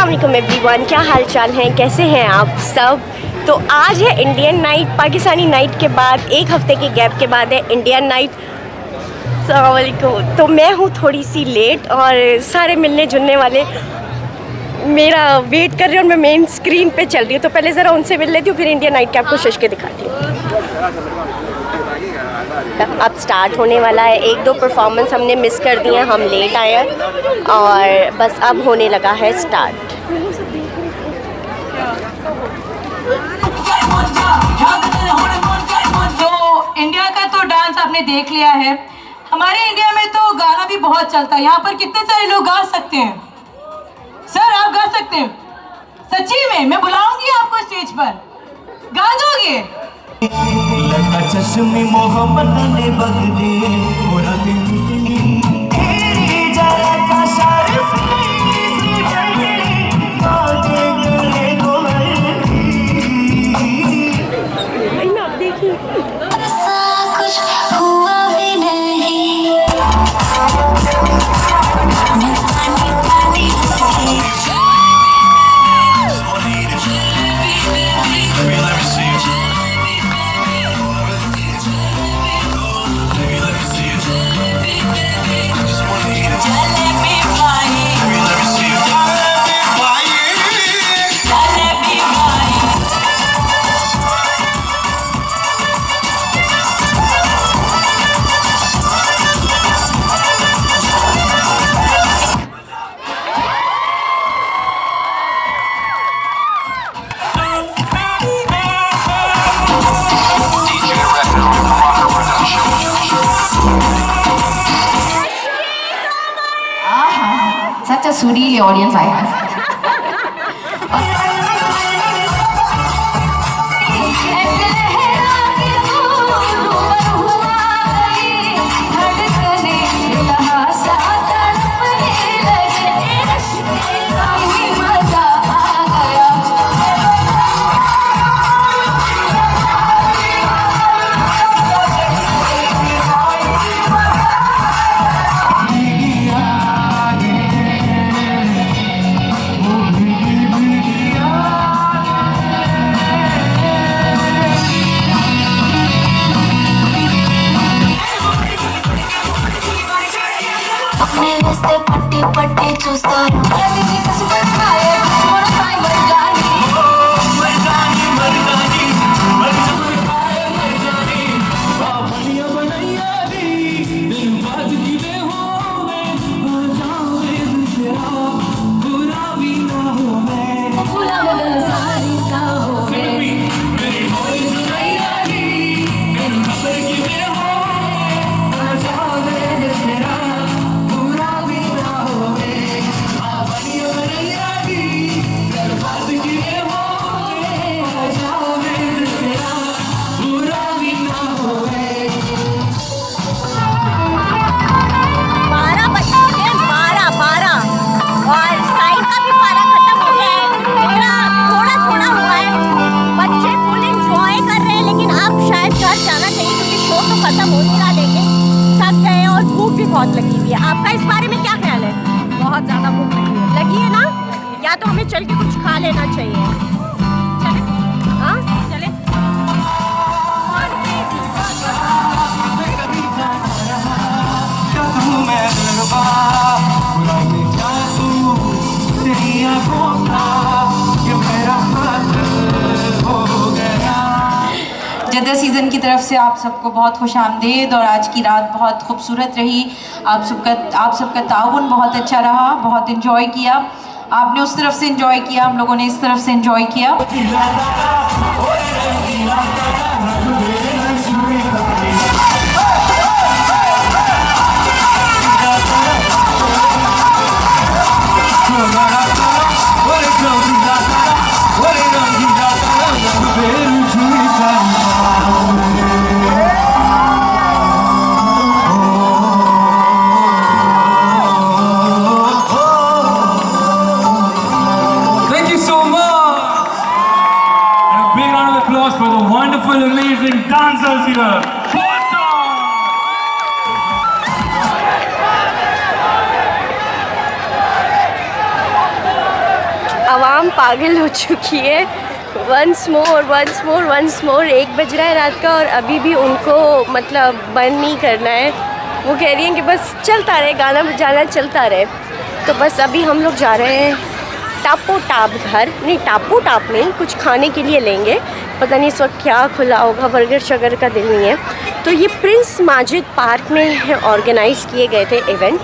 अस्सलाम वालेकुम एवरीवन, क्या हाल चाल हैं, कैसे हैं आप सब। तो आज है इंडियन नाइट, पाकिस्तानी नाइट के बाद एक हफ्ते के गैप के बाद है इंडियन नाइट। अस्सलाम वालेकुम। तो मैं हूँ थोड़ी सी लेट और सारे मिलने जुलने वाले मेरा वेट कर रहे हैं और मैं मेन स्क्रीन पे चल रही हूँ। तो पहले ज़रा उनसे मिल लेती हूँ, फिर इंडियन नाइट के आपको शश के दिखाती हूँ। अब स्टार्ट होने वाला है। एक दो परफॉर्मेंस हमने मिस कर दिए, हम लेट आए हैं और बस अब होने लगा है स्टार्ट। तो इंडिया का तो डांस आपने देख लिया है। हमारे इंडिया में तो गाना भी बहुत चलता है। यहाँ पर कितने सारे लोग गा सकते हैं। सर आप गा सकते हैं? सच्ची में मैं बुलाऊंगी आपको स्टेज पर, गा दोगे? लगा चश्मे मोहम्मद ने बगदे थोड़ा Such a surreal audience I have. పట్టి పట్టి చూస్తారు बहुत लगी हुई है। आपका इस बारे में क्या ख्याल है? बहुत ज्यादा भूख लगी है ना? या तो हमें चल के कुछ खा लेना चाहिए। चले? हाँ चले। जद्दा सीज़न की तरफ से आप सबको बहुत खुशामदीद। और आज की रात बहुत खूबसूरत रही। आप सबका ताउन बहुत अच्छा रहा, बहुत इन्जॉय किया। आपने उस तरफ से इन्जॉय किया, हम लोगों ने इस तरफ से इन्जॉय किया। For the wonderful, amazing dancers here. पागल हो चुकी है। वंस मोर 1 बज रहा है रात का और अभी भी उनको मतलब बंद नहीं करना है। वो कह रही हैं कि बस चलता रहे, गाना बजाना चलता रहे। तो बस अभी हम लोग जा रहे हैं टापो टाप घर, नहीं टापो टाप नहीं, कुछ खाने के लिए लेंगे। पता नहीं इस वक्त क्या खुला होगा, बर्गर शगर का दिल नहीं है। तो ये प्रिंस माजिद पार्क में ऑर्गेनाइज़ किए गए थे इवेंट।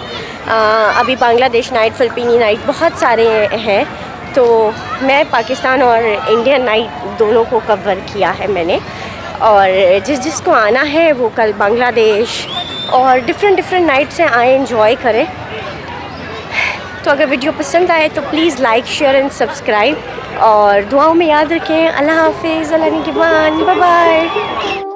अभी बांग्लादेश नाइट, फ़िलिपीनी नाइट, बहुत सारे हैं। तो मैं पाकिस्तान और इंडियन नाइट दोनों को कवर किया है मैंने। और जिसको आना है वो कल बांग्लादेश और डिफरेंट नाइट से आए, एंजॉय करें। तो अगर वीडियो पसंद आए तो please like, share and subscribe और दुआओं में याद रखें। अल्लाह हाफिज़, अल्लाह निगहबान, बाय बाय।